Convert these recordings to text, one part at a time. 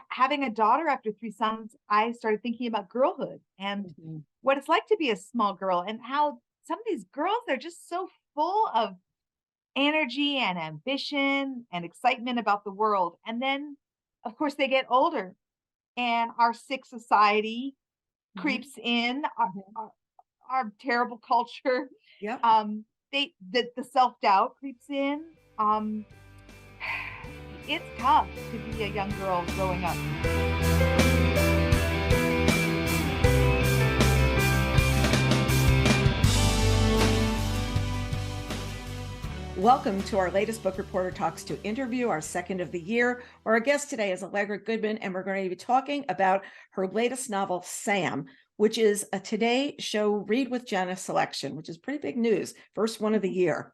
having a daughter after three sons, I started thinking about girlhood and what it's like to be a small girl, and how some of these girls, they're just so full of energy and ambition and excitement about the world. And then, of course, they get older and our sick society creeps in, our terrible culture. Yep. The self-doubt creeps in. It's tough to be a young girl growing up. Welcome to our latest Book Reporter Talks to interview, our second of the year. Our guest today is Allegra Goodman, and we're going to be talking about her latest novel, Sam, which is a Today Show Read with Jenna selection, which is pretty big news, first one of the year.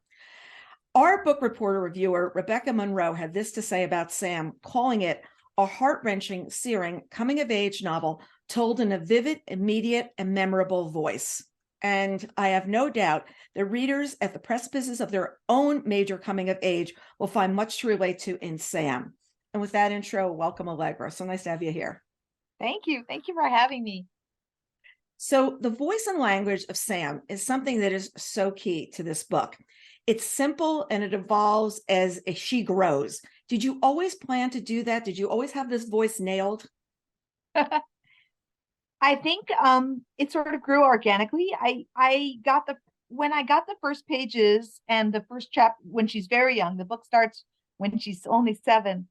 Our Book Reporter reviewer, Rebecca Monroe, had this to say about Sam, calling it a heart-wrenching, searing, coming-of-age novel told in a vivid, immediate, and memorable voice. And I have no doubt that readers at the precipices of their own major coming of age will find much to relate to in Sam. And with that intro, welcome, Allegra. So nice to have you here. Thank you. Thank you for having me. So the voice and language of Sam is something that is so key to this book. It's simple and it evolves as she grows. Did you always plan to do that? Did you always have this voice nailed? I think it sort of grew organically. When I got the first pages and the first chapter, when she's very young, the book starts when she's only 7.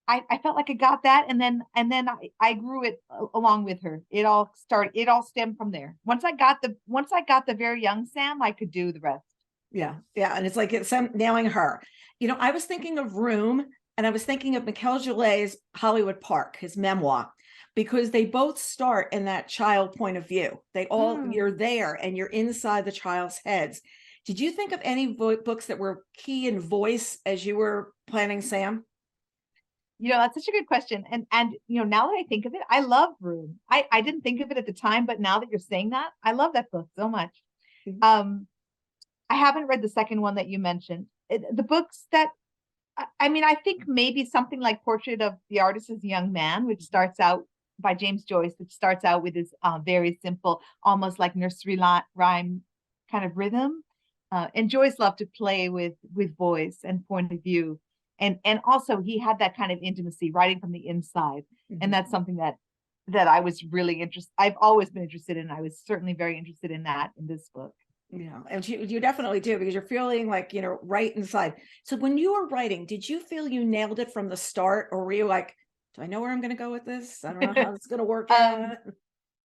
I felt like I got that, and then I grew it along with her. It all stemmed from there. Once I got the very young Sam, I could do the rest. Yeah. And it's like it's nailing her. I was thinking of Room, and I was thinking of Mikel Gillet's Hollywood Park, his memoir, because they both start in that child point of view. You're there and you're inside the child's heads. Did you think of any books that were key in voice as you were planning Sam? That's such a good question. And now that I think of it, I love Room. I didn't think of it at the time, but now that you're saying that, I love that book so much. I haven't read the second one that you mentioned. The books that, I think maybe something like Portrait of the Artist as a Young Man, which starts out by James Joyce, which starts out with his very simple, almost like nursery rhyme kind of rhythm. And Joyce loved to play with voice and point of view. And also he had that kind of intimacy writing from the inside. And that's something that I was really interested. I've always been interested in. I was certainly very interested in that in this book. Yeah, and you definitely do, because you're feeling like, right inside. So when you were writing, did you feel you nailed it from the start, or were you like, do I know where I'm going to go with this? I don't know how it's going to work out.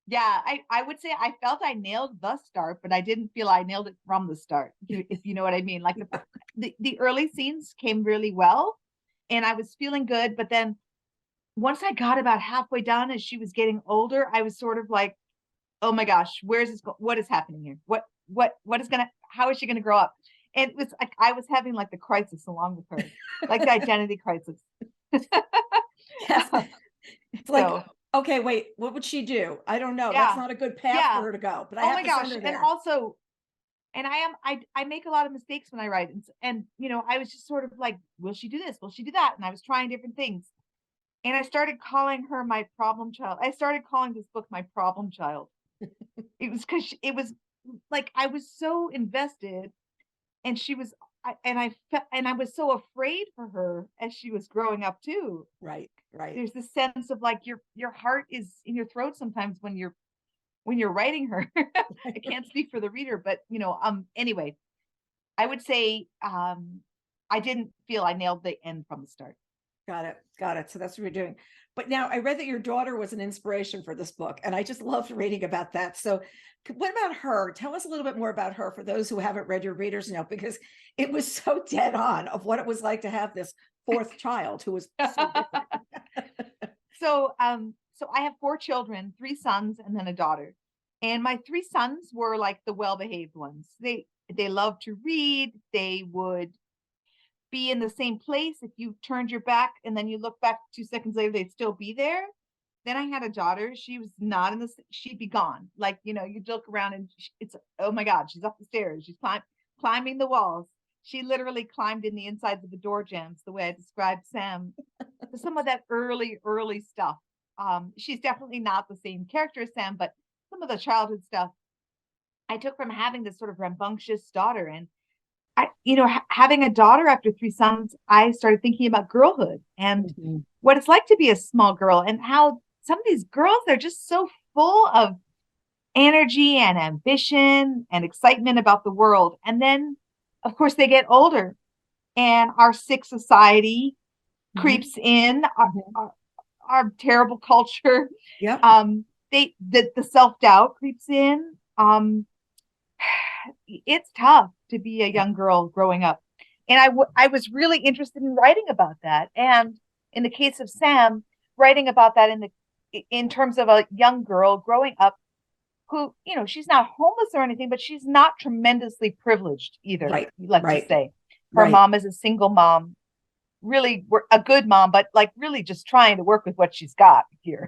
Yeah, I would say I felt I nailed the start, but I didn't feel I nailed it from the start, if you know what I mean. Like the early scenes came really well and I was feeling good. But then once I got about halfway done, as she was getting older, I was sort of like, oh my gosh, where's this? What is happening here? How is she going to grow up? And it was like, I was having like the crisis along with her, like the identity crisis. Yes. It's like, okay, wait, what would she do? I don't know. Yeah. That's not a good path for her to go. But I have to send her there. And also, I make a lot of mistakes when I write, and I was just sort of like, will she do this? Will she do that? And I was trying different things, and I started calling her my problem child. I started calling this book my problem child. It was because it was like I was so invested, and she was. I was so afraid for her as she was growing up too. Right. There's this sense of like your heart is in your throat sometimes when you're writing her. I can't speak for the reader, but anyway, I would say I didn't feel I nailed the end from the start. Got it. So that's what you're doing. But now I read that your daughter was an inspiration for this book, and I just loved reading about that. So what about her? Tell us a little bit more about her for those who haven't read your reader's note, because it was so dead on of what it was like to have this fourth child who was so different. So I have 4 children, 3 sons and then a daughter. And my 3 sons were like the well-behaved ones. They loved to read. They would be in the same place. If you turned your back and then you look back 2 seconds later, they'd still be there. Then I had a daughter. She was not in she'd be gone. Like, you'd look around and it's, oh my God, she's up the stairs. She's climbing the walls. She literally climbed in the insides of the door jambs, the way I described Sam. So some of that early stuff. She's definitely not the same character as Sam, but some of the childhood stuff I took from having this sort of rambunctious daughter. And having a daughter after three sons, I started thinking about girlhood and what it's like to be a small girl, and how some of these girls, they're just so full of energy and ambition and excitement about the world. And then, of course, they get older and our sick society creeps in, our terrible culture. Yeah. The self-doubt creeps in. It's tough to be a young girl growing up. And I was really interested in writing about that. And in the case of Sam, writing about that in terms of a young girl growing up who, she's not homeless or anything, but she's not tremendously privileged either. Right. Let's just say her mom is a single mom, really a good mom, but like really just trying to work with what she's got here.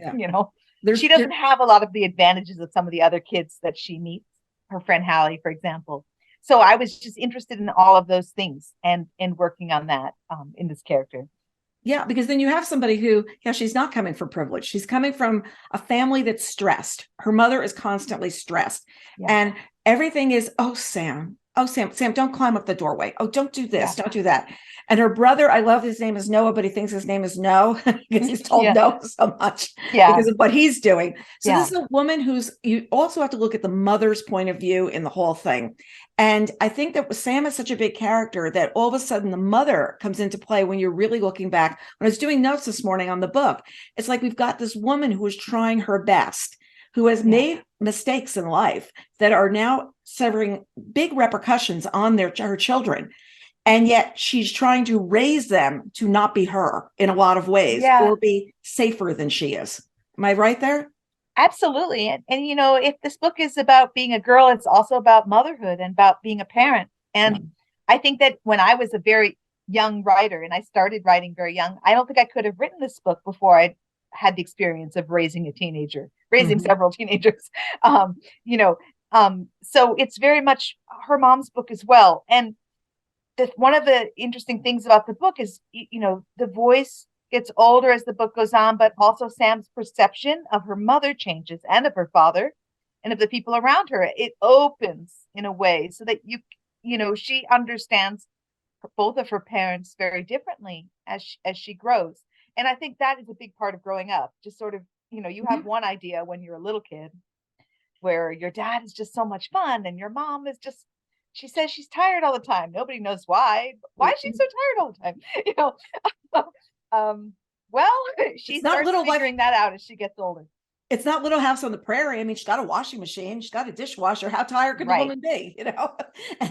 She doesn't have a lot of the advantages of some of the other kids that she meets, her friend Hallie, for example. So I was just interested in all of those things and working on that in this character. Yeah, because then you have somebody who, she's not coming from privilege. She's coming from a family that's stressed. Her mother is constantly stressed. Yeah. And everything is, Sam, don't climb up the doorway. Oh, don't do this. Don't do that. And her brother, I love his name is Noah, but he thinks his name is No because he's told no so much because of what he's doing. So this is a woman you also have to look at the mother's point of view in the whole thing. And I think that Sam is such a big character that all of a sudden the mother comes into play when you're really looking back. When I was doing notes this morning on the book, it's like we've got this woman who is trying her best, who has made mistakes in life that are now severing big repercussions on her children. And yet she's trying to raise them to not be her in a lot of ways or be safer than she is. Am I right there? Absolutely. And if this book is about being a girl, it's also about motherhood and about being a parent. And I think that when I was a very young writer and I started writing very young, I don't think I could have written this book before I had the experience of raising several teenagers. So it's very much her mom's book as well. And one of the interesting things about the book is, the voice gets older as the book goes on, but also Sam's perception of her mother changes, and of her father and of the people around her. It opens in a way so that she understands both of her parents very differently as she grows. And I think that is a big part of growing up. Just sort of, you have one idea when you're a little kid where your dad is just so much fun and your mom is just, she says she's tired all the time. Nobody knows why. Why is she so tired all the time? Well, she starts figuring that out as she gets older. It's not Little House on the Prairie. I mean, she's got a washing machine. She's got a dishwasher. How tired could the woman be? And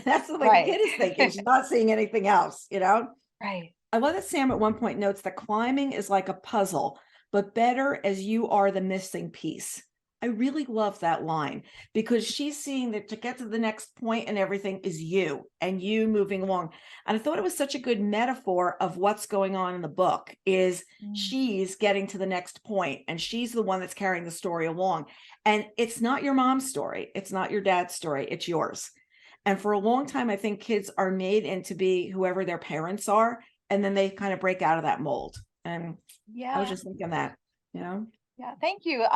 that's the way the kid is thinking. She's not seeing anything else, Right. I love that Sam at one point notes that climbing is like a puzzle, but better as you are the missing piece. I really love that line because she's seeing that to get to the next point and everything is you and you moving along. And I thought it was such a good metaphor of what's going on in the book is she's getting to the next point and she's the one that's carrying the story along. And it's not your mom's story. It's not your dad's story. It's yours. And for a long time, I think kids are made into be whoever their parents are. And then they kind of break out of that mold. And I was just thinking that, Yeah, thank you.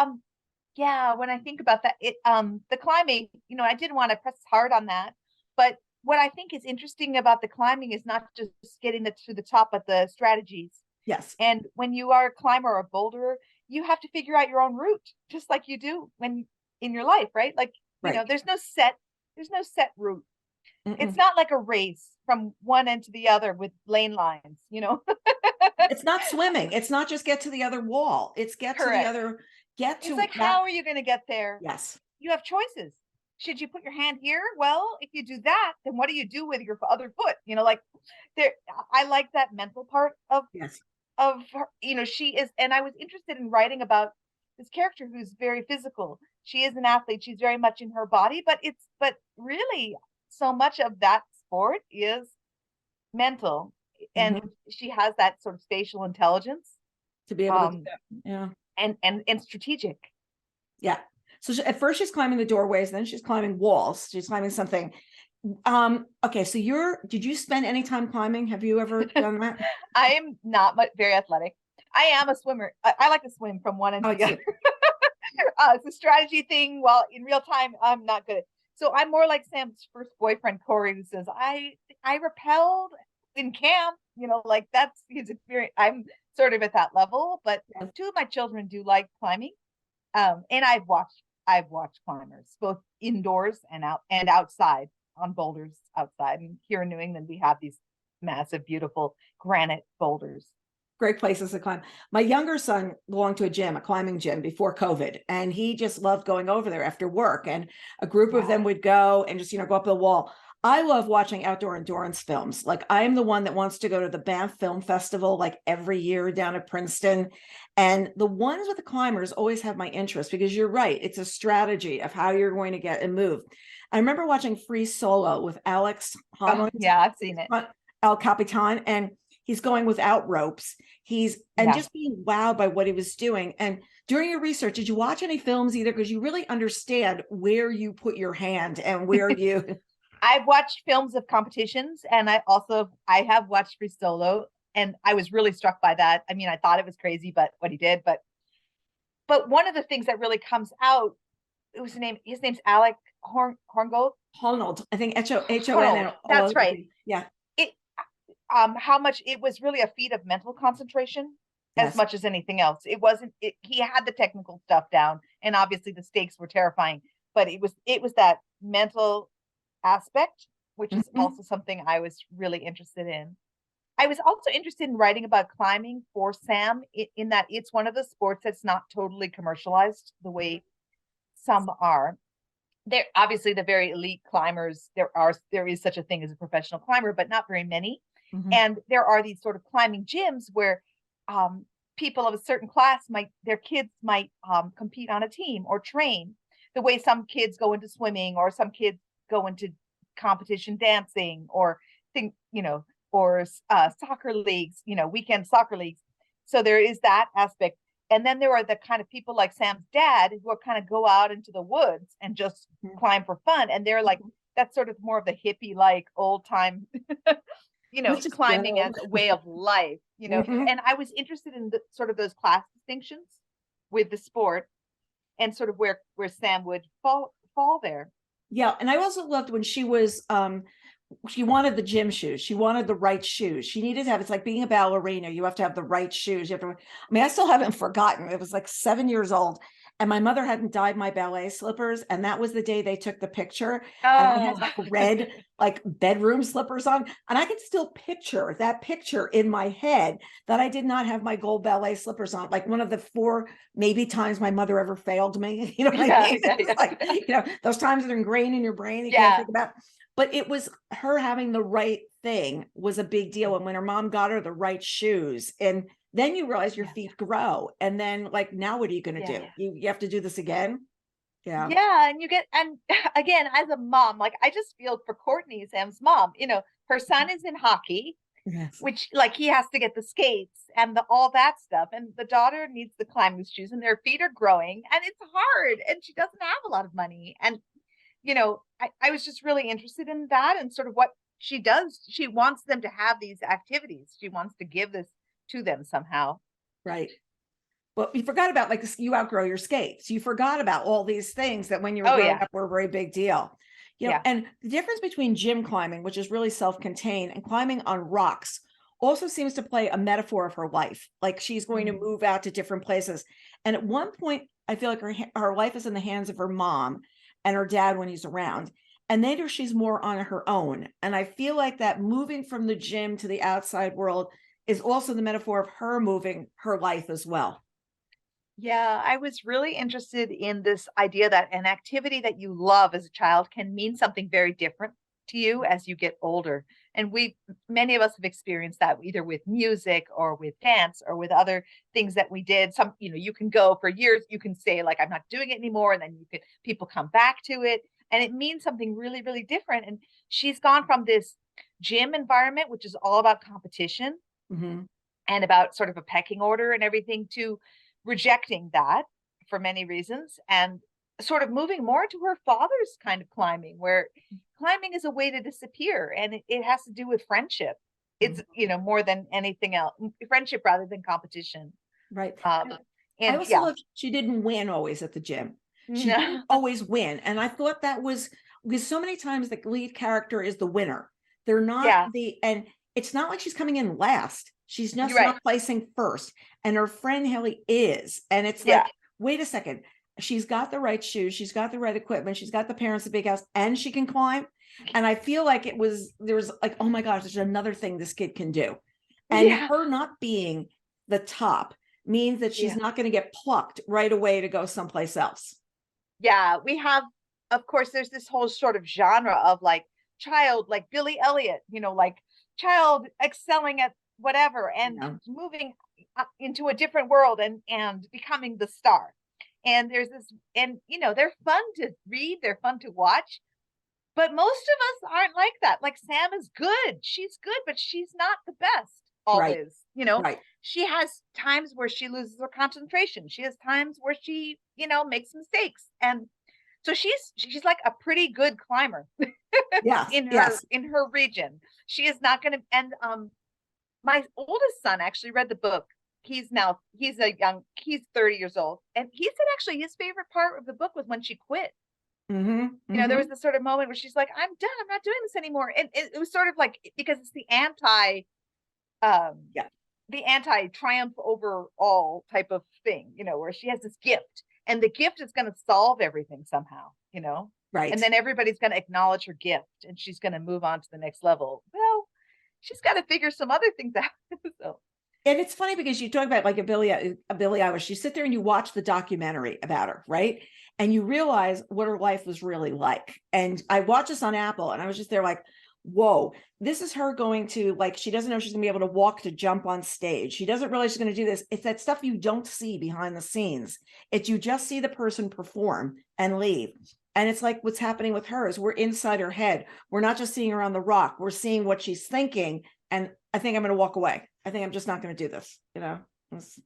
When I think about that, the climbing, I didn't want to press hard on that, but what I think is interesting about the climbing is not just getting to the top, but the strategies. Yes. And when you are a climber or a boulderer, you have to figure out your own route, just like you do when in your life, right? Like, there's no set route. It's not like a race from one end to the other with lane lines, It's not swimming. It's not just get to the other wall. It's get to the other. It's like, how are you going to get there? Yes. You have choices. Should you put your hand here? Well, if you do that, then what do you do with your other foot? I like that mental part of her, she is, and I was interested in writing about this character who's very physical. She is an athlete. She's very much in her body, but really so much of that sport is mental. And she has that sort of spatial intelligence to be able to do that. And strategic. Yeah. So at first she's climbing the doorways, then she's climbing walls. She's climbing something. Okay, so did you spend any time climbing? Have you ever done that? I am not much very athletic. I am a swimmer. I like to swim from one end Oh, to the yeah. other. It's a strategy thing. Well, in real time, I'm not good. So I'm more like Sam's first boyfriend, Corey, who says, I repelled in camp, like that's his experience. I'm sort of at that level, but Yeah. two of my children do like climbing. And I've watched climbers both indoors and outside on boulders outside. And here in New England, we have these massive, beautiful granite boulders. Great places to climb. My younger son belonged to a climbing gym before COVID, and he just loved going over there after work. And a group of them Yeah. would go and just, go up the wall. I love watching outdoor endurance films. Like I'm the one that wants to go to the Banff Film Festival like every year down at Princeton. And the ones with the climbers always have my interest because you're right. It's a strategy of how you're going to get and move. I remember watching Free Solo with Alex Oh, Honnold, yeah, I've seen it. El Capitan, and he's going without ropes. And Yeah. just being wowed by what he was doing. And during your research, did you watch any films either? Because you really understand where you put your hand and where you. I've watched films of competitions, and I have watched Free Solo, and I was really struck by that. I mean, I thought it was crazy, but what he did, but one of the things that really comes out, it was his name's Alec Horngold. Honnold, I think Hornold, that's right. Yeah. It how much it was really a feat of mental concentration as Yes. much as anything else. It wasn't he had the technical stuff down, and obviously the stakes were terrifying, but it was that mental aspect, which is also something I was really interested in. I was also interested in writing about climbing for Sam in that it's one of the sports that's not totally commercialized the way some are. They're obviously the very elite climbers. There is such a thing as a professional climber, but not very many. And there are these sort of climbing gyms where people of a certain class their kids might compete on a team or train the way some kids go into swimming, or some kids go into competition dancing, or soccer leagues, weekend soccer leagues. So there is that aspect. And then there are the kind of people like Sam's dad who are kind of go out into the woods and just climb for fun. And they're like, that's sort of more of the hippie, like old time, climbing as a way of life, And I was interested in sort of those class distinctions with the sport, and sort of where Sam would fall there. Yeah. And I also loved when she wanted the gym shoes. She wanted the right shoes. She needed to have, it's like being a ballerina. You have to have the right shoes. I still haven't forgotten. It was like 7 years old, and my mother hadn't dyed my ballet slippers. And that was the day they took the picture. And I had like red, like bedroom slippers on. And I can still picture that picture in my head that I did not have my gold ballet slippers on. Like one of the 4 maybe times my mother ever failed me. You know what I mean? It's like, those times that are ingrained in your brain, you can't think about. But it was her having the right thing was a big deal. And when her mom got her the right shoes, and then you realize your feet grow. And then like, now what are you going to do? You have to do this again. Yeah. Yeah. And again, as a mom, like I just feel for Courtney, Sam's mom, her son is in hockey, Yes. which like he has to get the skates and all that stuff. And the daughter needs the climbing shoes, and their feet are growing, and it's hard, and she doesn't have a lot of money. And I was just really interested in that, and sort of what she does. She wants them to have these activities. She wants to give this to them somehow. Right. Well, you forgot about like you outgrow your skates. You forgot about all these things that when you were growing up were a very big deal. And the difference between gym climbing, which is really self-contained, and climbing on rocks also seems to play a metaphor of her life. Like she's going to move out to different places. And at one point, I feel like her life is in the hands of her mom and her dad when he's around. And later she's more on her own. And I feel like that moving from the gym to the outside world is also the metaphor of her moving her life as well. Yeah, I was really interested in this idea that an activity that you love as a child can mean something very different to you as you get older. And many of us have experienced that either with music or with dance or with other things that we did. You can go for years, you can say like, I'm not doing it anymore. And then people come back to it, and it means something really, really different. And she's gone from this gym environment, which is all about competition and about sort of a pecking order and everything, to rejecting that for many reasons, and sort of moving more to her father's kind of climbing, where climbing is a way to disappear, and it has to do with friendship. It's, more than anything else, friendship rather than competition. Right. Um, I and also yeah, love she didn't win always at the gym. She no, didn't always win. And I thought that was because so many times the lead character is the winner. They're not yeah, and it's not like she's coming in last. She's just you're right. not placing first. And her friend Haley is. And it's Yeah, like, wait a second. She's got the right shoes. She's got the right equipment. She's got the parents, the big house, and she can climb. And I feel like there was like, oh my gosh, there's another thing this kid can do. And yeah, her not being the top means that she's yeah, not going to get plucked right away to go someplace else. yeah. We have, of course, there's this whole sort of genre of like child, like Billy Elliot, like child excelling at whatever and Yeah. moving into a different world and becoming the star. And there's this, and they're fun to read, they're fun to watch, but most of us aren't like that. Like Sam is good, she's good, but she's not the best Right. always. Right. She has times where she loses her concentration, she has times where she makes mistakes, and so she's like a pretty good climber Yes. in her Yes. in her region. She is not going to. And my oldest son actually read the book. He's 30 years old, and he said actually his favorite part of the book was when she quit. Mm-hmm. There was Mm-hmm. this sort of moment where she's like, I'm done, I'm not doing this anymore. And it was sort of like, because it's um Yeah. the anti triumph over all type of thing, where she has this gift, and the gift is going to solve everything somehow. And Right. then everybody's going to acknowledge her gift, and she's going to move on to the next level. Well, she's got to figure some other things out. So And it's funny because you talk about like a Billie Eilish. You sit there and you watch the documentary about her, right? And you realize what her life was really like. And I watched this on Apple, and I was just there like, whoa, this is her going to like, she doesn't know she's gonna be able to walk to jump on stage. She doesn't realize she's gonna do this. It's that stuff you don't see behind the scenes. It's you just see the person perform and leave. And it's like what's happening with her is we're inside her head. We're not just seeing her on the rock, we're seeing what she's thinking. And I think I'm going to walk away. I think I'm just not going to do this. It's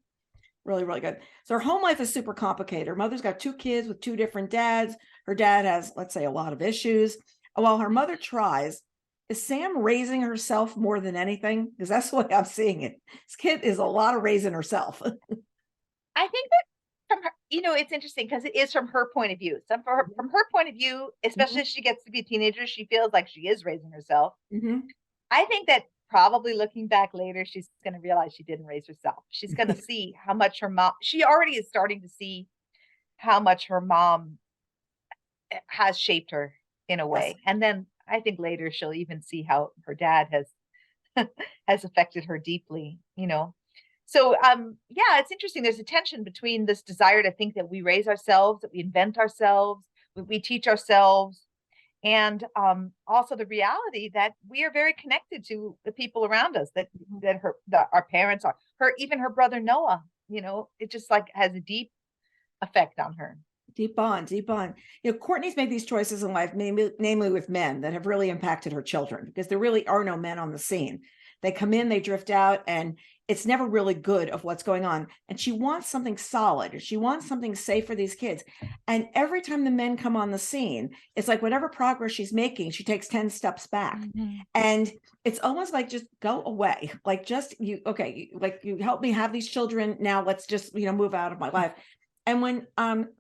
really, really good. So her home life is super complicated. Her mother's got 2 kids with 2 different dads. Her dad has, let's say, a lot of issues. While her mother tries, is Sam raising herself more than anything? Because that's the way I'm seeing it. This kid is a lot of raising herself. I think that from her, it's interesting because it is from her point of view. From her point of view, especially Mhm. as she gets to be a teenager, she feels like she is raising herself. Mhm. I think that probably looking back later, she's going to realize she didn't raise herself. She's going to see how much her mom, she already is starting to see how much her mom has shaped her in a Yes. way. And then I think later she'll even see how her dad has has affected her deeply. So yeah, it's interesting. There's a tension between this desire to think that we raise ourselves, that we invent ourselves, we teach ourselves, and also the reality that we are very connected to the people around us, that our parents are, her, even her brother Noah. It just like has a deep effect on her. Deep bond, deep bond. Courtney's made these choices in life, namely with men that have really impacted her children because there really are no men on the scene. They come in, they drift out, and it's never really good of what's going on. And she wants something solid. She wants something safe for these kids. And every time the men come on the scene, it's like whatever progress she's making, she takes 10 steps back. Mm-hmm. And it's almost like just go away. Like just okay, like you help me have these children. Now let's just, move out of my life. And when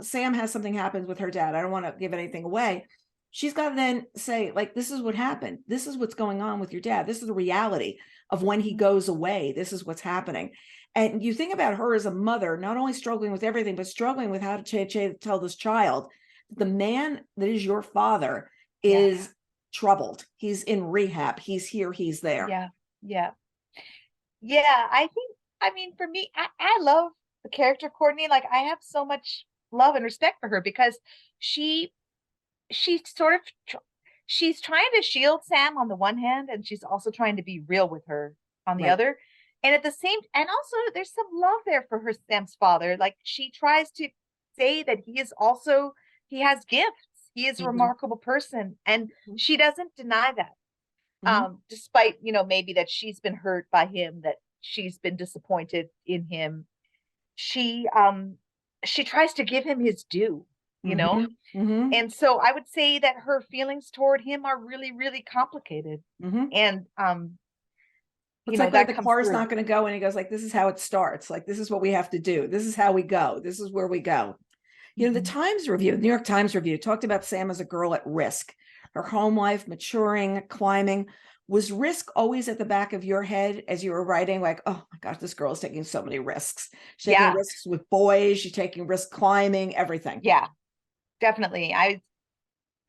Sam has something happens with her dad, I don't want to give anything away. She's got to then say, like, this is what happened. This is what's going on with your dad. This is the reality of when he goes away. This is what's happening. And you think about her as a mother, not only struggling with everything, but struggling with how to tell this child, the man that is your father Yeah, is troubled. He's in rehab. He's here. He's there. yeah, yeah, yeah. I mean, for me, I love the character Courtney. Like, I have so much love and respect for her because she she sort of she's trying to shield Sam on the one hand, and she's also trying to be real with her on the Right. other. And at the same, and also there's some love there for her, Sam's father. Like, she tries to say that he has gifts. He is a Mhm. remarkable person, and Mhm. she doesn't deny that. Mhm. Despite, maybe that she's been hurt by him, that she's been disappointed in him. She she tries to give him his due. you know? Mm-hmm. And so I would say that her feelings toward him are really, really complicated. Mm-hmm. And, It's like that the comes car's through. not going to go, and he goes like, this is how it starts. Like, this is what we have to do. This is how we go. This is where we go. The Times review, the New York Times review, talked about Sam as a girl at risk. Her home life, maturing, climbing. Was risk always at the back of your head as you were writing? Like, oh my gosh, this girl is taking so many risks. She's taking Yeah, risks with boys. She's taking risks climbing, everything. yeah, definitely. I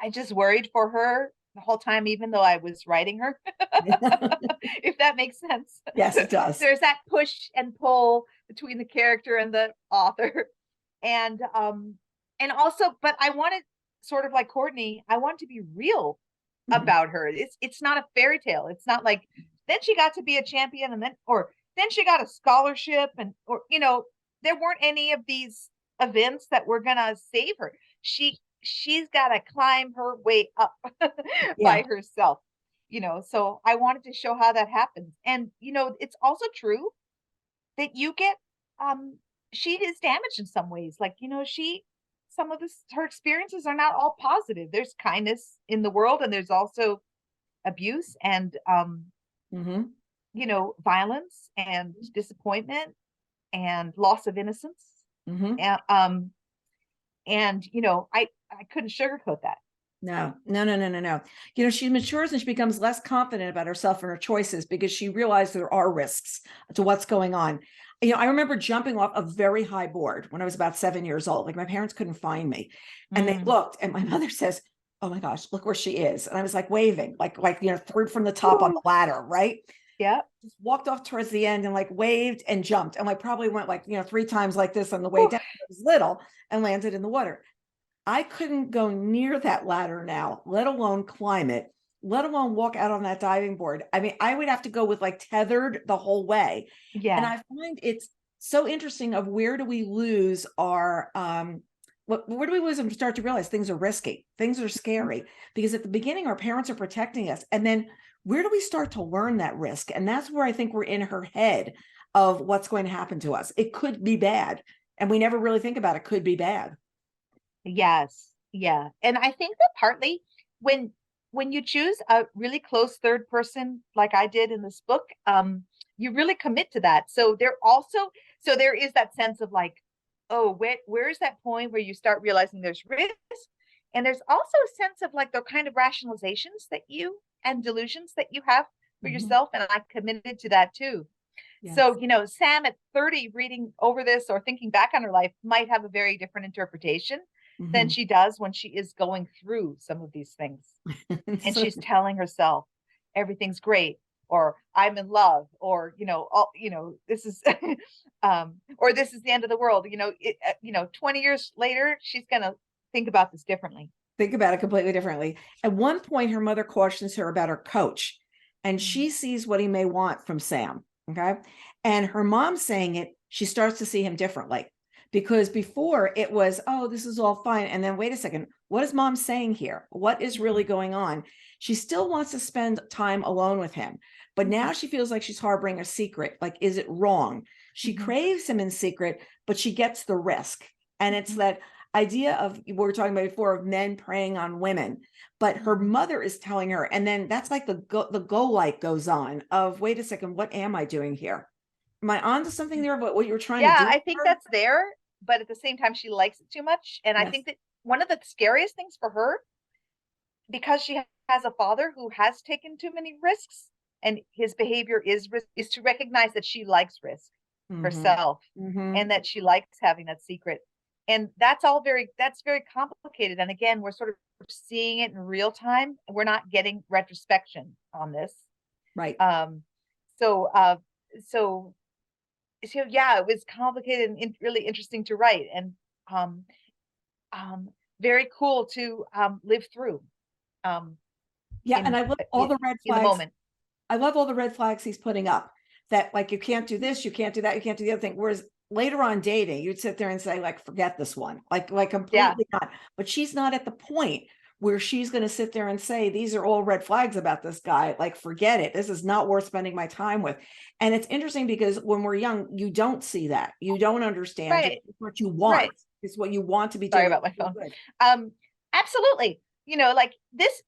just worried for her the whole time, even though I was writing her, if that makes sense. Yes, it does. There's that push and pull between the character and the author. And also, but I wanted, sort of like Courtney, I want to be real about her. It's not a fairy tale. It's not like then she got to be a champion and then she got a scholarship or there weren't any of these events that were gonna save her. She's got to climb her way up by herself, so I wanted to show how that happens. And it's also true that you get she is damaged in some ways. Like, some of her experiences are not all positive. There's kindness in the world, and there's also abuse and violence and disappointment and loss of innocence. And I couldn't sugarcoat that. No. She matures and she becomes less confident about herself and her choices because she realized there are risks to what's going on. I remember jumping off a very high board when I was about 7 years old. Like, my parents couldn't find me, and they looked, and my mother says, "Oh my gosh, look where she is." And I was like waving, like, third from the top on the ladder, right? Yeah. Just walked off towards the end and like waved and jumped. And I probably went like, 3 times like this on the way down. I was little, and landed in the water. I couldn't go near that ladder now, let alone climb it, let alone walk out on that diving board. I mean, I would have to go with like tethered the whole way. Yeah. And I find it's so interesting of where do we lose our, where do we lose and start to realize things are risky, things are scary, because at the beginning, our parents are protecting us. And then where do we start to learn that risk? And that's where I think we're in her head of what's going to happen to us. It could be bad. And we never really think about it could be bad. Yes. Yeah. And I think that partly when you choose a really close third person, like I did in this book, you really commit to that. So there is that sense of like, oh, where's that point where you start realizing there's risk? And there's also a sense of like the kind of rationalizations and delusions that you have for yourself. And I committed to that too. Yes. So, Sam at 30 reading over this or thinking back on her life might have a very different interpretation than she does when she is going through some of these things. And she's telling herself everything's great, or I'm in love, or, this is, or this is the end of the world. 20 years later, she's going to think about this differently. Think about it completely differently. At one point, her mother cautions her about her coach, and she sees what he may want from Sam. Okay. And her mom saying it, she starts to see him differently, because before it was, oh, this is all fine. And then wait a second, what is mom saying here? What is really going on? She still wants to spend time alone with him, but now she feels like she's harboring a secret. Like, is it wrong? She craves him in secret, but she gets the risk. And it's that idea of, we were talking about before, of men preying on women, but her mother is telling her, and then that's like the go light goes on of, wait a second, what am I doing here? Am I onto something there about what you were trying to do? Yeah, I think that's there, but at the same time, she likes it too much. And I think that one of the scariest things for her, because she has a father who has taken too many risks, and his behavior is to recognize that she likes risk herself, and that she likes having that secret. And that's very complicated. And again, we're sort of seeing it in real time. We're not getting retrospection on this. Right. So yeah, it was complicated and really interesting to write, and very cool to live through. And I love all the red flags. In the moment. I love all the red flags he's putting up, that like, you can't do this, you can't do that, you can't do the other thing. Whereas later on dating, you'd sit there and say, like, forget this one, like completely not. But she's not at the point where she's going to sit there and say, these are all red flags about this guy. Like, forget it. This is not worth spending my time with. And it's interesting because when we're young, you don't see that. You don't understand what you want. It's what you want to be Sorry doing. about my phone. Good. Absolutely. Like this,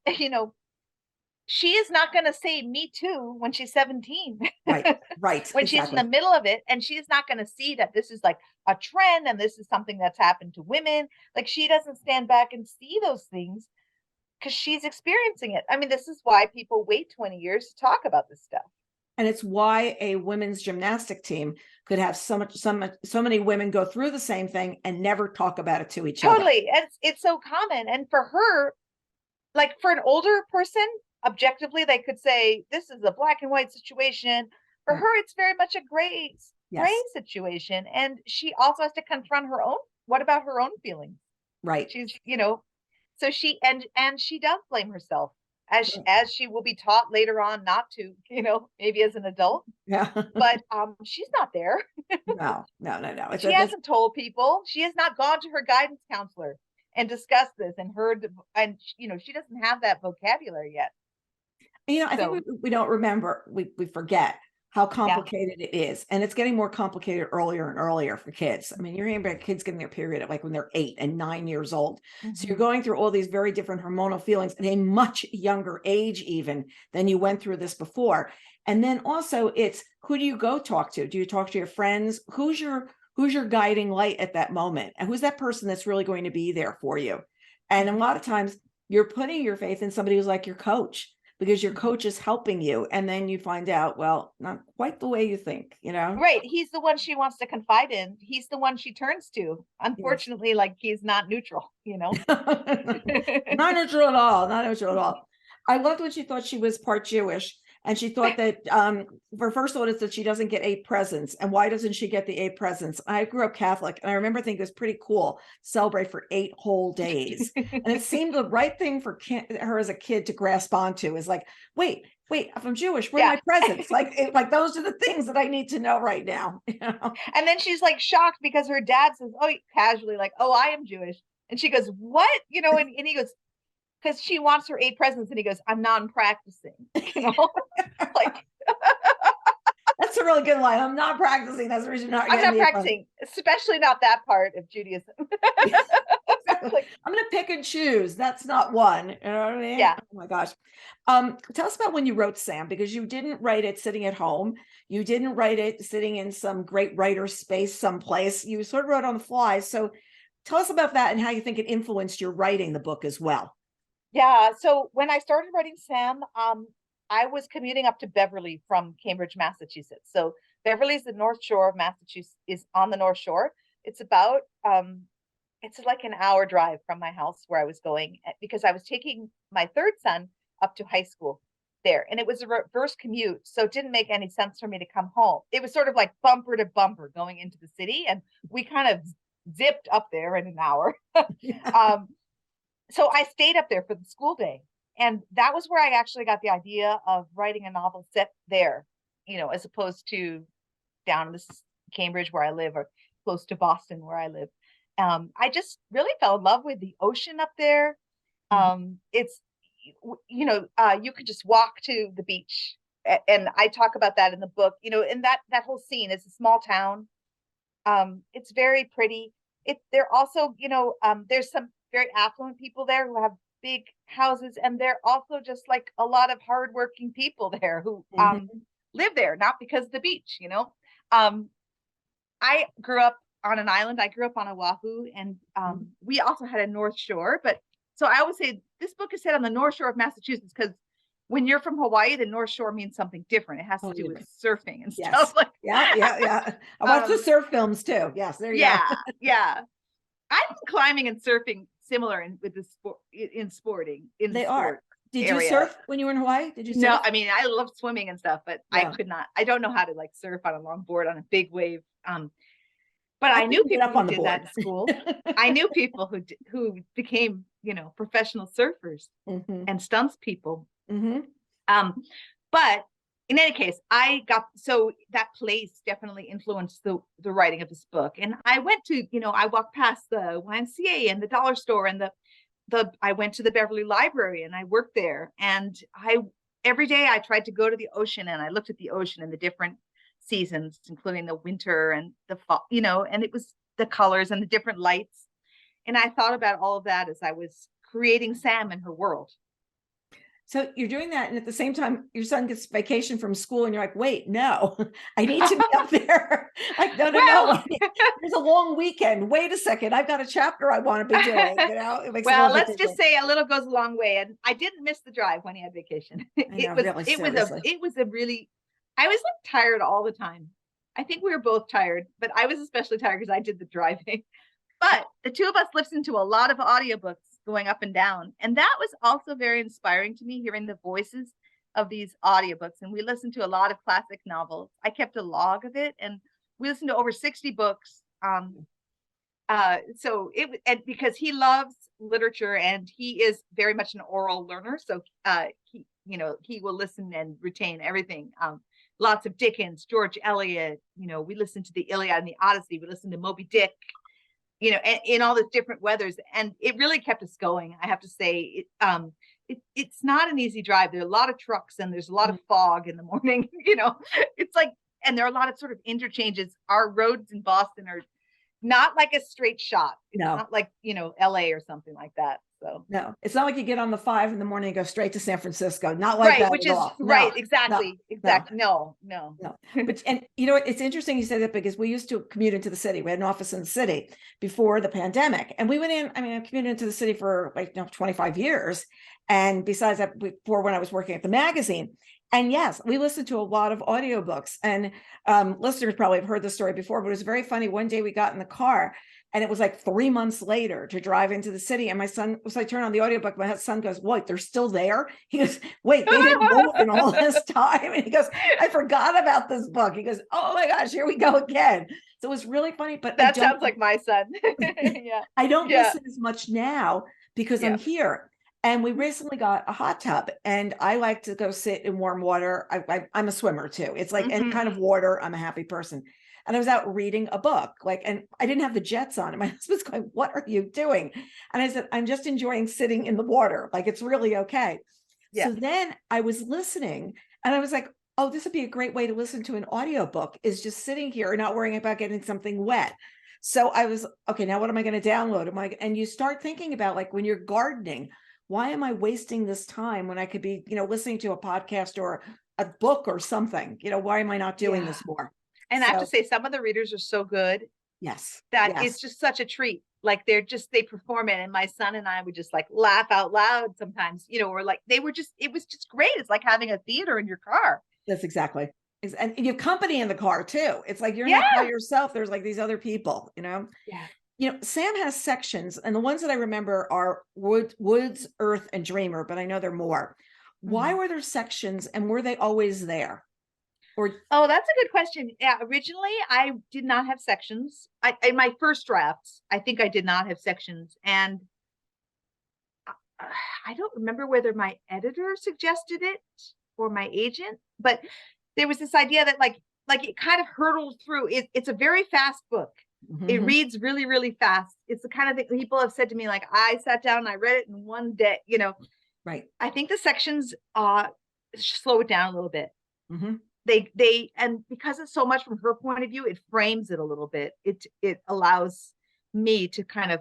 she is not going to say me too when she's 17. Right. Right. When she's in Exactly. the middle of it, and she's not going to see that this is like a trend and this is something that's happened to women. Like she doesn't stand back and see those things because she's experiencing it. I mean, this is why people wait 20 years to talk about this stuff. And it's why a women's gymnastic team could have so many women go through the same thing and never talk about it to each other. Totally. And it's so common. And for her, like for an older person, objectively, they could say this is a black and white situation. For her, it's very much a gray situation. And she also has to confront her own. What about her own feelings? Right. She's, so she and she does blame herself as she will be taught later on not to, maybe as an adult. Yeah. But she's not there. No. She hasn't told people. She has not gone to her guidance counselor and discussed this and heard, and she doesn't have that vocabulary yet. I think we don't remember, we forget how complicated it is. And it's getting more complicated earlier and earlier for kids. I mean, you're hearing about kids getting their period at like when they're 8 and 9 years old. Mm-hmm. So you're going through all these very different hormonal feelings at a much younger age, even than you went through this before. And then also it's, who do you go talk to? Do you talk to your friends? Who's your guiding light at that moment? And who's that person that's really going to be there for you? And a lot of times you're putting your faith in somebody who's like your coach, because your coach is helping you. And then you find out, well, not quite the way you think, Right. He's the one she wants to confide in. He's the one she turns to. Unfortunately, yes. Like he's not neutral, Not neutral at all. Not neutral at all. I loved when she thought she was part Jewish. And she thought that her first thought is that she doesn't get 8 presents. And why doesn't she get the 8 presents? I grew up Catholic, and I remember thinking it was pretty cool to celebrate for 8 whole days. And it seemed the right thing for her as a kid to grasp onto is like, wait, if I'm Jewish, where are my presents? Like those are the things that I need to know right now. And then she's like shocked because her dad says, casually, like, I am Jewish. And she goes, what? And he goes, because she wants her 8 presents, and he goes, I'm non-practicing, like that's a really good line. I'm not practicing. That's the reason I'm not practicing, especially not that part of Judaism. Like, I'm gonna pick and choose. That's not one. You know what I mean? Yeah. Oh my gosh. Tell us about when you wrote Sam, because you didn't write it sitting at home. You didn't write it sitting in some great writer space someplace. You sort of wrote on the fly. So tell us about that and how you think it influenced your writing the book as well. Yeah. So when I started writing Sam, I was commuting up to Beverly from Cambridge, Massachusetts. So Beverly is the North Shore of Massachusetts, is on the North Shore. It's about, it's like an hour drive from my house where I was going, because I was taking my 3rd son up to high school there. And it was a reverse commute. So it didn't make any sense for me to come home. It was sort of like bumper to bumper going into the city. And we kind of zipped up there in an hour. So I stayed up there for the school day. And that was where I actually got the idea of writing a novel set there, as opposed to down in this Cambridge where I live, or close to Boston where I live. I just really fell in love with the ocean up there. It's, you could just walk to the beach. And I talk about that in the book, and that whole scene is a small town. It's very pretty. They're also, there's some very affluent people there who have big houses, and they're also just like a lot of hardworking people there who live there, not because of the beach. I grew up on an island. I grew up on Oahu, and we also had a North Shore. But so I always say this book is set on the North Shore of Massachusetts, because when you're from Hawaii, the North Shore means something different. It has to do with surfing and stuff. Like yeah. I watch the surf films too. Yes, there you go. Yeah. I think climbing and surfing similar with the sport in sporting. They are. Did you surf when you were in Hawaii? Did you surf? No, I mean, I love swimming and stuff, but I could not. I don't know how to like surf on a long board on a big wave. But I knew people who did that in school. I knew people who became, professional surfers and stunts people. But in any case, so that place definitely influenced the writing of this book. And I went to, I walked past the YMCA and the dollar store, and I went to the Beverly Library, and I worked there. And every day I tried to go to the ocean, and I looked at the ocean in the different seasons, including the winter and the fall, and it was the colors and the different lights. And I thought about all of that as I was creating Sam and her world. So you're doing that, and at the same time, your son gets vacation from school, and you're like, "Wait, no, I need to be up there." Like, no, Well, there's a long weekend. Wait a second, I've got a chapter I want to be doing. It makes it a well, little let's bit just different. say a little goes a long way, and I didn't miss the drive when he had vacation. I know, really, seriously. It was a really, I was like tired all the time. I think we were both tired, but I was especially tired because I did the driving. But the two of us listened to a lot of audiobooks going up and down. And that was also very inspiring to me, hearing the voices of these audiobooks. And we listened to a lot of classic novels. I kept a log of it, and we listened to over 60 books. So and because he loves literature and he is very much an oral learner. So he will listen and retain everything. Lots of Dickens, George Eliot, we listened to the Iliad and the Odyssey. We listened to Moby Dick, in all the different weathers, and it really kept us going. I have to say, it's not an easy drive. There are a lot of trucks, and there's a lot of fog in the morning. It's like, and there are a lot of sort of interchanges. Our roads in Boston are not like a straight shot. It's not like LA or something like that. So no, it's not like you get on the 5 in the morning and go straight to San Francisco. Not like that which at is all. right. Exactly. No. No. But and what? It's interesting you say that, because we used to commute into the city. We had an office in the city before the pandemic, and we went in. I mean, I commuted into the city for 25 years, and besides that, before, when I was working at the magazine. And yes, we listened to a lot of audiobooks, and listeners probably have heard this story before, but it was very funny. One day we got in the car, and it was like 3 months later to drive into the city. And my son was like, turn on the audiobook. My son goes, "What? They're still there?" He goes, "Wait, they didn't move in all this time?" And he goes, "I forgot about this book." He goes, "Oh my gosh, here we go again." So it was really funny, but that sounds like my son. Yeah. I don't listen as much now because I'm here. And we recently got a hot tub, and I like to go sit in warm water. I'm a swimmer too. It's like any kind of water, I'm a happy person. And I was out reading a book, and I didn't have the jets on. And my husband's going, "What are you doing?" And I said, "I'm just enjoying sitting in the water. Like, it's really okay." Yeah. So then I was listening, and I was like, "Oh, this would be a great way to listen to an audiobook, is just sitting here and not worrying about getting something wet." So I was, okay, now what am I going to download? And you start thinking about, like, when you're gardening, why am I wasting this time when I could be, listening to a podcast or a book or something? Why am I not doing this more? And I have to say, some of the readers are so good. Yes. That it's just such a treat. Like, they perform it. And my son and I would just like laugh out loud sometimes, or like, it was just great. It's like having a theater in your car. That's exactly. And you have company in the car too. It's like, you're not by yourself. There's like these other people, Yeah. Sam has sections, and the ones that I remember are Woods, Earth, and Dreamer, but I know there are more. Why were there sections, and were they always there? Oh, that's a good question. Yeah, originally I did not have sections. In my first drafts, I think I did not have sections, and I don't remember whether my editor suggested it or my agent, but there was this idea that like it kind of hurtled through. It's a very fast book. It reads really, really fast. It's the kind of thing people have said to me, like, I sat down and I read it in one day, Right. I think the sections slow it down a little bit. And because it's so much from her point of view, it frames it a little bit. It allows me to kind of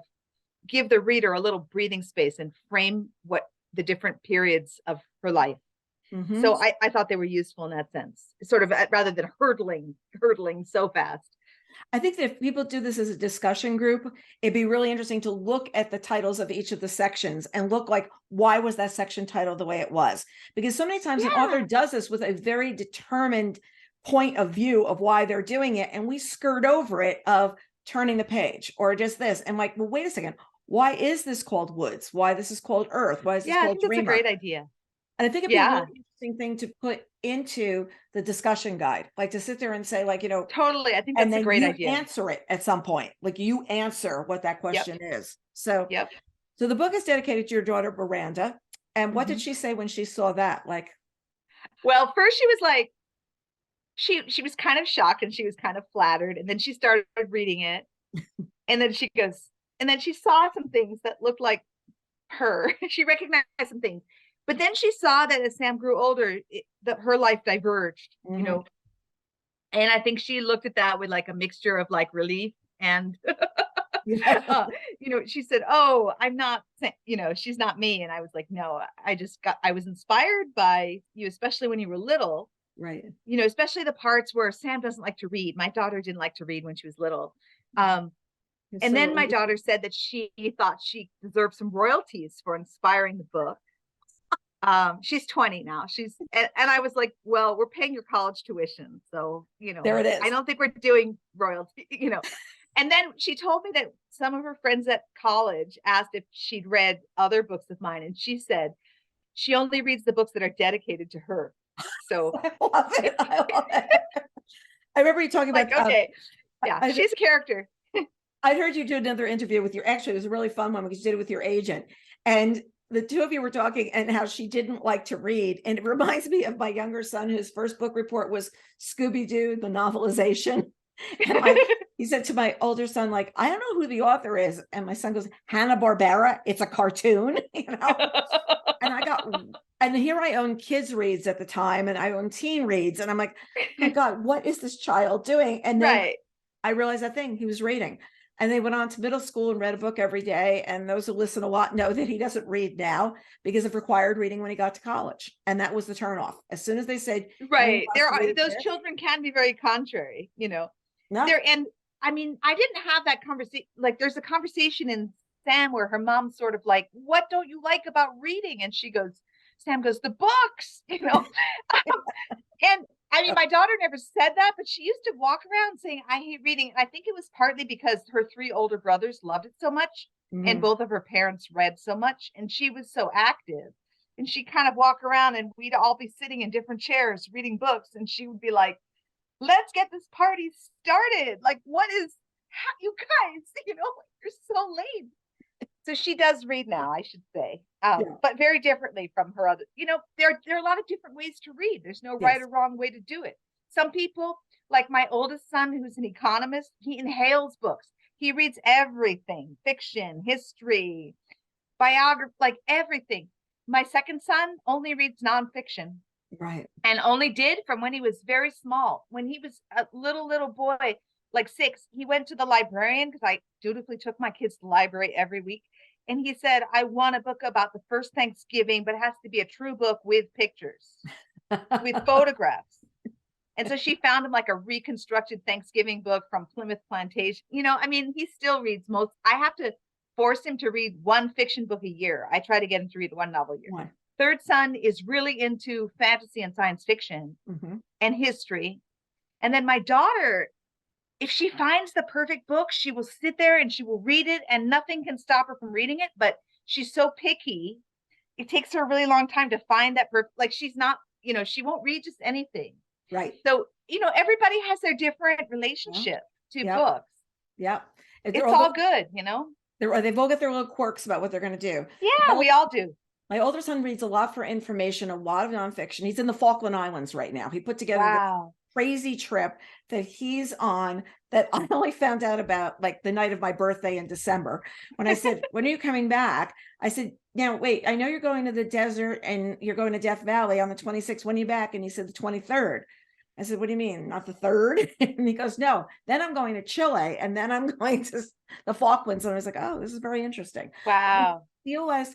give the reader a little breathing space and frame what the different periods of her life. So I thought they were useful in that sense, sort of, rather than hurtling so fast. I think that if people do this as a discussion group, it'd be really interesting to look at the titles of each of the sections and look like, why was that section titled the way it was? Because so many times an author does this with a very determined point of view of why they're doing it, and we skirt over it of turning the page or just this. And like, well, wait a second, why is this called Woods? Why this is called Earth? Why is this called Dreamer? That's a great idea. And I think it'd be a really interesting thing to put into the discussion guide, like to sit there and say, like, totally. I think that's a great idea. Answer it at some point. Like, you answer what that question is. So, so the book is dedicated to your daughter, Miranda. And what did she say when she saw that? Like, well, first she was like, she was kind of shocked and she was kind of flattered. And then she started reading it. And then she goes, and then she saw some things that looked like her. She recognized some things. But then she saw that as Sam grew older, that her life diverged, and I think she looked at that with like a mixture of like relief and She said, "Oh, I'm not, she's not me." And I was like, "No, I was inspired by you, especially when you were little, Right. especially the parts where Sam doesn't like to read. My daughter didn't like to read when she was little. And then my daughter said that she thought she deserved some royalties for inspiring the book. She's 20 now. And I was like, well, we're paying your college tuition. So, there it is. I don't think we're doing royalty, And then she told me that some of her friends at college asked if she'd read other books of mine. And she said she only reads the books that are dedicated to her. So I love it. I love it. I remember you talking about, okay. Yeah, she's a character. I heard you do another interview with it was a really fun one because you did it with your agent. And the two of you were talking and how she didn't like to read. And it reminds me of my younger son, whose first book report was Scooby-Doo, the novelization. And he said to my older son, like, I don't know who the author is. And my son goes, Hanna-Barbera, it's a cartoon, And here I own kids reads at the time, and I own teen reads. And I'm like, oh my God, what is this child doing? And then I realized that thing he was reading. And they went on to middle school and read a book every day. And those who listen a lot know that he doesn't read now because of required reading when he got to college. And that was the turnoff. As soon as they said, right, those children can be very contrary, No. And I mean, I didn't have that conversation. Like, there's a conversation in Sam where her mom's sort of like, what don't you like about reading? And Sam goes, the books, And I mean, my daughter never said that, but she used to walk around saying, I hate reading. And I think it was partly because her 3 older brothers loved it so much. And both of her parents read so much. And she was so active. And she kind of walk around and we'd all be sitting in different chairs reading books. And she would be like, let's get this party started. Like, you guys, you're so late. So she does read now, I should say, but very differently from her other, there are a lot of different ways to read. There's no right or wrong way to do it. Some people, like my oldest son, who's an economist, he inhales books. He reads everything, fiction, history, biography, like everything. My second son only reads nonfiction. Right. And only did from when he was very small. When he was a little boy, like 6, he went to the librarian because I dutifully took my kids to the library every week. And he said, I want a book about the first Thanksgiving, but it has to be a true book with pictures, with photographs. And so she found him like a reconstructed Thanksgiving book from Plymouth Plantation. I mean, he still reads I have to force him to read one fiction book a year. I try to get him to read one novel a year. One. Third son is really into fantasy and science fiction and history. And then my daughter, if she finds the perfect book, she will sit there and she will read it and nothing can stop her from reading it. But she's so picky. It takes her a really long time to find that perfect, like she's not, she won't read just anything. Right. So, everybody has their different relationship to books. Yeah. It's all good, They've all got their little quirks about what they're going to do. Yeah, we all do. My older son reads a lot for information, a lot of nonfiction. He's in the Falkland Islands right now. He put together this crazy trip that he's on that I only found out about like the night of my birthday in December. When I said, when are you coming back? I said, now, wait, I know you're going to the desert and you're going to Death Valley on the 26th. When are you back? And he said, the 23rd. I said, what do you mean? Not the 3rd? And he goes, no, then I'm going to Chile and then I'm going to the Falklands. And I was like, oh, this is very interesting. Wow. I feel like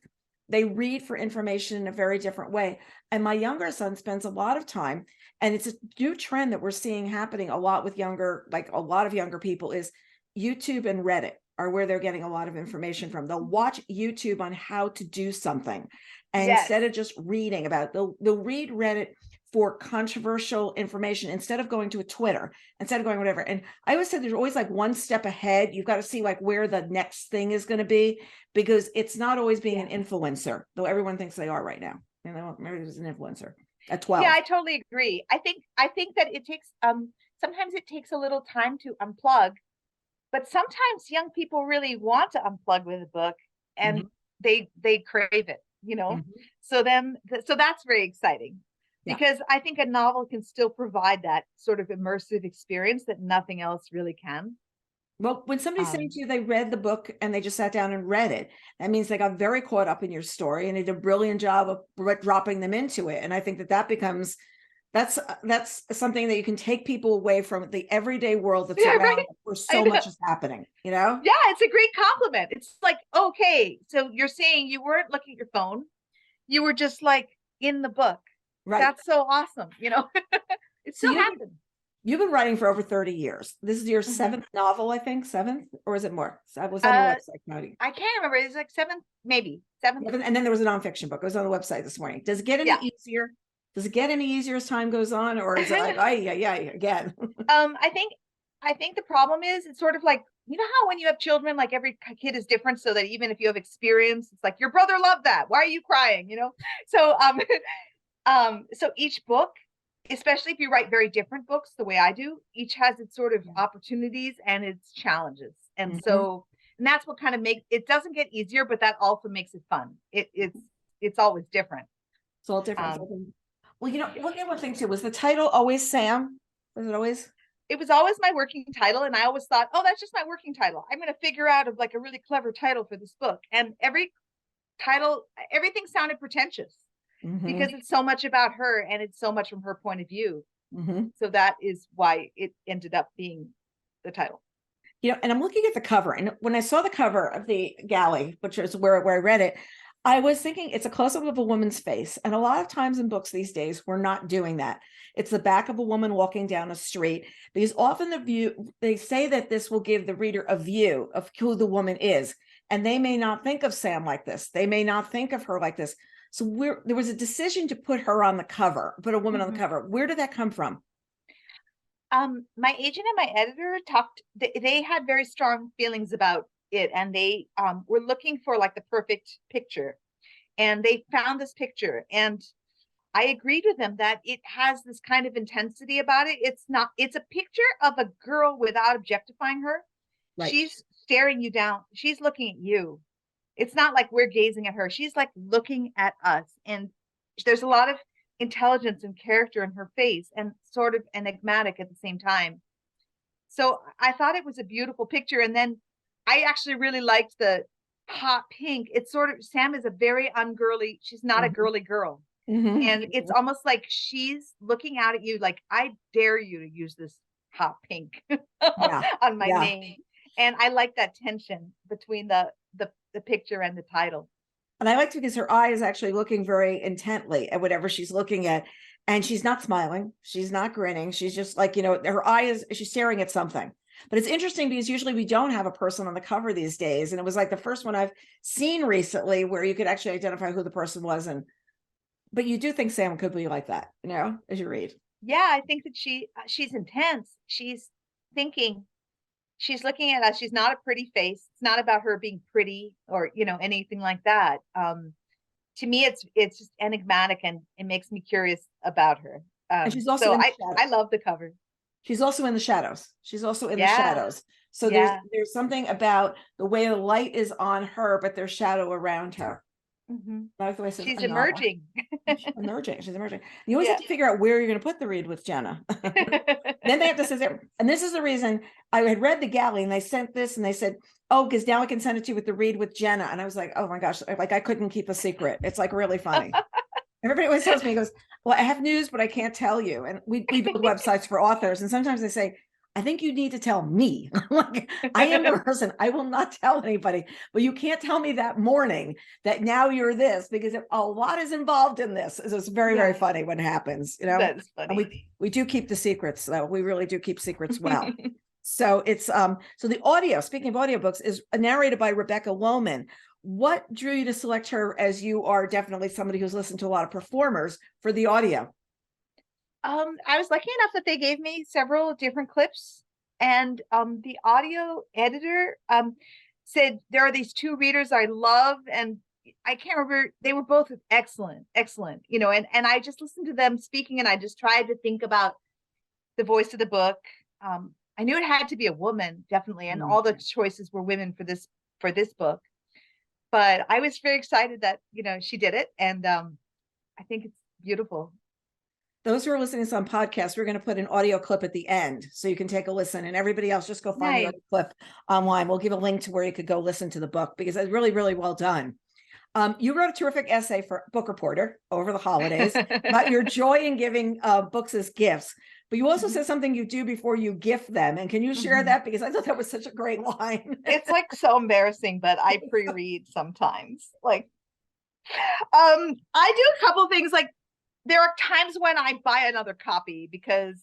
they read for information in a very different way. And my younger son spends a lot of time, and it's a new trend that we're seeing happening a lot with a lot of younger people is YouTube and Reddit are where they're getting a lot of information from. They'll watch YouTube on how to do something. And instead of just reading about it, they'll read Reddit for controversial information instead of going to a Twitter, instead of going whatever. And I always said there's always like one step ahead. You've got to see like where the next thing is going to be, because it's not always being an influencer, though everyone thinks they are right now. Maybe it's an influencer at 12. Yeah, I totally agree. I think that it takes sometimes it takes a little time to unplug, but sometimes young people really want to unplug with a book and they crave it, So that's very exciting. Because I think a novel can still provide that sort of immersive experience that nothing else really can. Well, when somebody's saying to you they read the book and they just sat down and read it, that means they got very caught up in your story and did a brilliant job of dropping them into it. And I think that becomes That's something that you can take people away from the everyday world that's Yeah, around right. where I so know. much is happening, you know? Yeah, it's a great compliment. It's like, okay, so you're saying you weren't looking at your phone, you were just like in the book. Right. That's so awesome, you know. It So still happens. you've been writing for over 30 years. This is your Mhm. seventh novel, I think, seventh, or is it more? So I was on your Uh, website counting. I can't remember. It's like seventh, maybe seventh. And then there was a nonfiction book. It was on the website this morning. Does it get any Yeah. easier? Does it get any easier as time goes on, or is it like, oh yeah, again? I think the problem is it's sort of like, you know how when you have children, like every kid is different, so that even if you have experience, it's like your brother loved that. Why are you crying? You know? So so each book, especially if you write very different books the way I do, each has its sort of opportunities and its challenges. And Mhm. so and that's what kind of makes it doesn't get easier, but that also makes it fun. It's always different. It's all different. It's all Um, different. Well, look at one thing too. Was the title always Sam? Was it always? it was always my working title, and I always thought, oh, that's just my working title. I'm going to figure out of like a really clever title for this book. And every title, everything sounded pretentious Mm-hmm. because it's so much about her and it's so much from her point of view. Mm-hmm. So that is why it ended up being the title. And I'm looking at the cover, and when I saw the cover of the galley, which is where I read it, I was thinking it's a close-up of a woman's face. And a lot of times in books these days, we're not doing that. It's the back of a woman walking down a street, because often they say that this will give the reader a view of who the woman is. And they may not think of Sam like this. They may not think of her like this. So there was a decision to put her on the cover, put a woman on the cover. Where did that come from? My agent and my editor talked, they had very strong feelings about it, and they were looking for like the perfect picture. And they found this picture, and I agreed with them that it has this kind of intensity about it. It's a picture of a girl without objectifying her. Right. She's staring you down. She's looking at you. It's not like we're gazing at her. She's like looking at us. And there's a lot of intelligence and character in her face, and sort of enigmatic at the same time. So I thought it was a beautiful picture. And then I actually really liked the hot pink. It's sort of, Sam is a very ungirly, she's not a girly girl. Mm-hmm. And it's almost like she's looking out at you like, I dare you to use this hot pink Yeah. on my Yeah. name. And I like that tension between the picture and the title. And I liked it because her eye is actually looking very intently at whatever she's looking at. And she's not smiling. She's not grinning. She's just like, her eye she's staring at something. But it's interesting because usually we don't have a person on the cover these days. And it was like the first one I've seen recently where you could actually identify who the person was. But you do think Sam could be like that, as you read. Yeah, I think that she's intense. She's thinking, she's looking at us. She's not a pretty face. It's not about her being pretty or anything like that. To me, it's just enigmatic, and it makes me curious about her. And she's also So in the I love the cover. She's also in the shadows. She's also in the Yeah. shadows. So Yeah. there's something about the way the light is on her, but there's shadow around her. Mhm. I like the way it says She's a novel. emerging. She's emerging. She's emerging. You always Yeah. have to figure out where you're going to put the read with Jenna. Then they have to say, and this is the reason I had read the galley, and they sent this, and they said, oh, because now I can send it to you with the read with Jenna. And I was like, oh my gosh, like I couldn't keep a secret. It's like really funny. Everybody always tells me, he goes, well, I have news, but I can't tell you. And we build websites for authors. And sometimes they say, I think you need to tell me. Like, I am the person. I will not tell anybody, but you can't tell me that morning that now you're this, because a lot is involved in this. It's very, very funny when it happens, That's funny. And we do keep the secrets, though. We really do keep secrets well. So it's so the audio, speaking of audiobooks, is narrated by Rebecca Loman. What drew you to select her, as you are definitely somebody who's listened to a lot of performers, for the audio? I was lucky enough that they gave me several different clips, and the audio editor said there are these two readers I love, and I can't remember, they were both excellent, and I just listened to them speaking, and I just tried to think about the voice of the book. I knew it had to be a woman, definitely, and all the choices were women for this book. But I was very excited that she did it, and I think it's beautiful. Those who are listening to this on podcast, we're going to put an audio clip at the end so you can take a listen, and everybody else just go find the clip online. We'll give a link to where you could go listen to the book, because it's really, really well done. You wrote a terrific essay for Bookreporter over the holidays about your joy in giving books as gifts. But you also said something you do before you gift them. And can you share that? Because I thought that was such a great line. It's like so embarrassing, but I pre-read sometimes. Like, I do a couple things. Like, there are times when I buy another copy because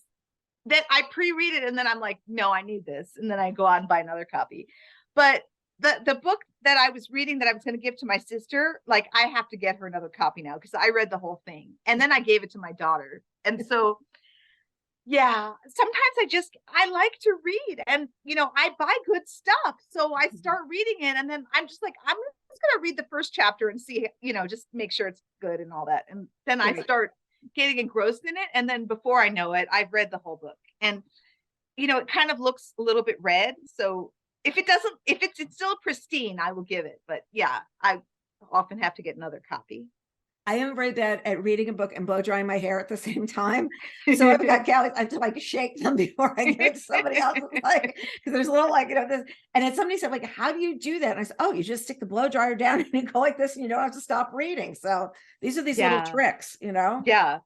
then I pre-read it and then I'm like, no, I need this. And then I go out and buy another copy. But the book that I was reading that I was going to give to my sister, like, I have to get her another copy now because I read the whole thing. And then I gave it to my daughter. And so, yeah, sometimes I like to read, and I buy good stuff. So I start reading it and then I'm just like, I'm just going to read the first chapter and see, just make sure it's good and all that. And then I start getting engrossed in it. And then before I know it, I've read the whole book. And, it kind of looks a little bit red. So if it's still pristine, I will give it. But yeah, I often have to get another copy. I am very bad at reading a book and blow drying my hair at the same time. So I've got Callie, I have to like shake them before I give it to somebody else. Like, because there's a little like, this, and then somebody said, like, how do you do that? And I said, oh, you just stick the blow dryer down and you go like this and you don't have to stop reading. So these are these little tricks, Yeah.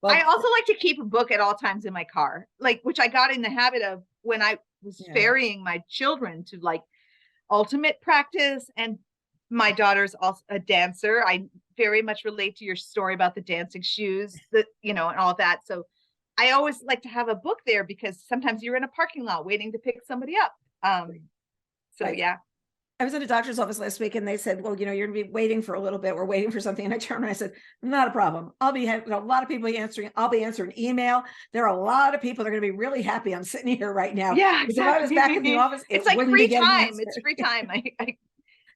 Well, I also like to keep a book at all times in my car, like, which I got in the habit of when I was ferrying my children to like ultimate practice. And my daughter's also a dancer. I very much relate to your story about the dancing shoes, and all that. So I always like to have a book there because sometimes you're in a parking lot waiting to pick somebody up. Yeah. I was at a doctor's office last week and they said, well, you're going to be waiting for a little bit. We're waiting for something. And I turned and I said, not a problem. I'll be a lot of people answering. I'll be answering email. There are a lot of people that are going to be really happy I'm sitting here right now. Yeah, exactly. If I was back in the office, it's like free time. It's free time.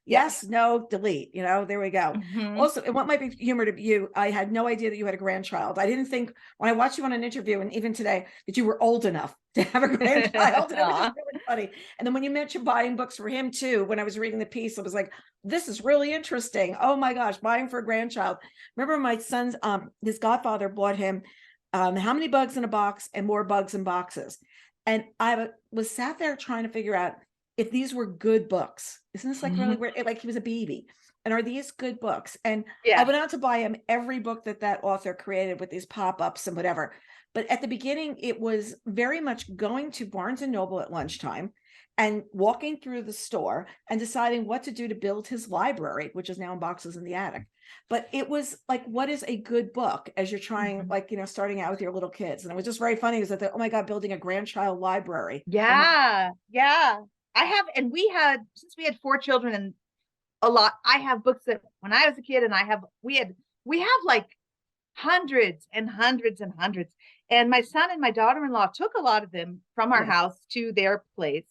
Yes, no, delete, there we go. Also, and what might be humor to you, I had no idea that you had a grandchild. I didn't think when I watched you on an interview and even today that you were old enough to have a grandchild. And it was just really funny. And then when you mentioned buying books for him too, when I was reading the piece, I was like, this is really interesting. Oh my gosh, buying for a grandchild. Remember my son's, his godfather bought him How Many Bugs in a Box and More Bugs in Boxes. And I was sat there trying to figure out if these were good books. Isn't this like really weird? Like he was a baby. And are these good books? And I went out to buy him every book that author created with these pop-ups and whatever. But at the beginning, it was very much going to Barnes and Noble at lunchtime and walking through the store and deciding what to do to build his library, which is now in boxes in the attic. But it was like, what is a good book as you're trying, like, starting out with your little kids? And it was just very funny because I thought, oh my God, building a grandchild library. Yeah. Yeah. I have, and since we had 4 children and a lot, I have books that when I was a kid and we have like hundreds and hundreds and hundreds. And my son and my daughter-in-law took a lot of them from our house to their place.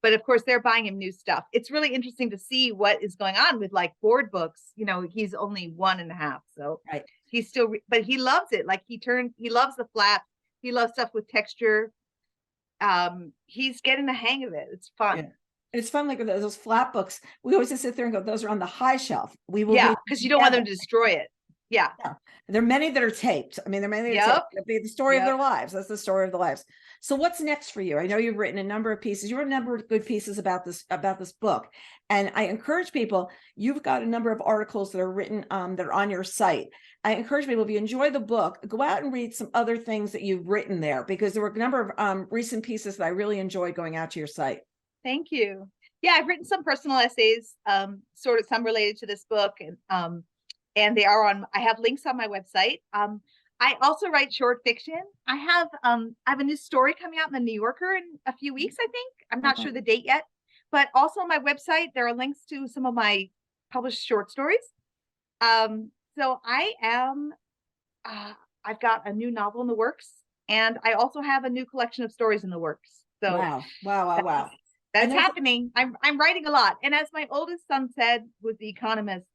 But of course they're buying him new stuff. It's really interesting to see what is going on with like board books. He's only 1.5. So he's still, but he loves it. Like he loves the flap. He loves stuff with texture. He's getting the hang of it. It's fun. And it's fun, like those flat books. We always just sit there and go, those are on the high shelf. We will, because you don't want them to destroy it. Yeah. There are many that are taped. I mean, there are many that are taped. It'll be the story of their lives. That's the story of their lives. So what's next for you? I know you've written a number of pieces. You wrote a number of good pieces about this book. And I encourage people, you've got a number of articles that are written that are on your site. I encourage people, if you enjoy the book, go out and read some other things that you've written there, because there were a number of recent pieces that I really enjoyed going out to your site. Thank you. Yeah, I've written some personal essays, sort of some related to this book, and they are I have links on my website. I also write short fiction. I have a new story coming out in the New Yorker in a few weeks, I think. I'm not sure the date yet, but also on my website, there are links to some of my published short stories. So I've got a new novel in the works, and I also have a new collection of stories in the works. So wow. That's happening. I'm writing a lot. And as my oldest son said with The Economist,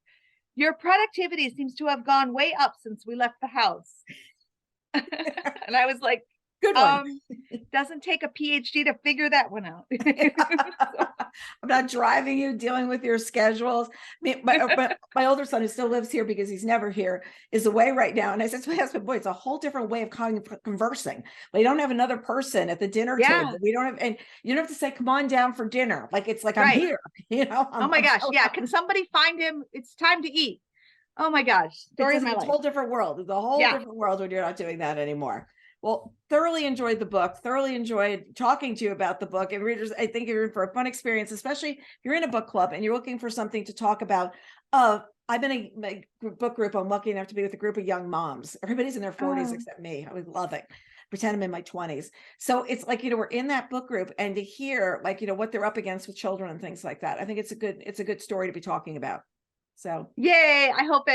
your productivity seems to have gone way up since we left the house. And I was like, Good one. Doesn't take a PhD to figure that one out. I'm not driving you, dealing with your schedules. My older son, who still lives here because he's never here, is away right now. And I said to my husband, boy, it's a whole different way of conversing. We don't have another person at the dinner table. We don't have, and you don't have to say, come on down for dinner. Like, it's like, I'm here, Oh my gosh. Yeah. Can somebody find him? It's time to eat. Oh my gosh. Story of my life. It's a whole different world. It's a whole different world when you're not doing that anymore. Well, thoroughly enjoyed the book, thoroughly enjoyed talking to you about the book. And readers, I think you're in for a fun experience, especially if you're in a book club and you're looking for something to talk about. I've been in a book group. I'm lucky enough to be with a group of young moms. Everybody's in their 40s except me. I would love it. Pretend I'm in my 20s. So it's like, we're in that book group, and to hear what they're up against with children and things like that. I think it's a good story to be talking about. So yay. I hope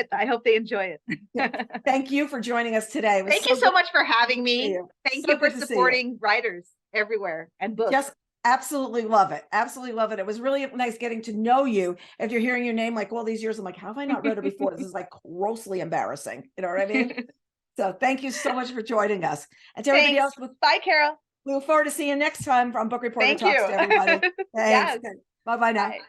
they enjoy it. Thank you for joining us today. Thank you so much for having me. Thank you for supporting writers everywhere and books. Just absolutely love it. Absolutely love it. It was really nice getting to know you. If you're hearing your name like all these years, I'm like, how have I not read her before? This is like grossly embarrassing. You know what I mean? So thank you so much for joining us. And to everybody else, bye, Carol. We look forward to seeing you next time from Book Reporter Talks to everybody. Thanks. Yes. Bye-bye now. Bye.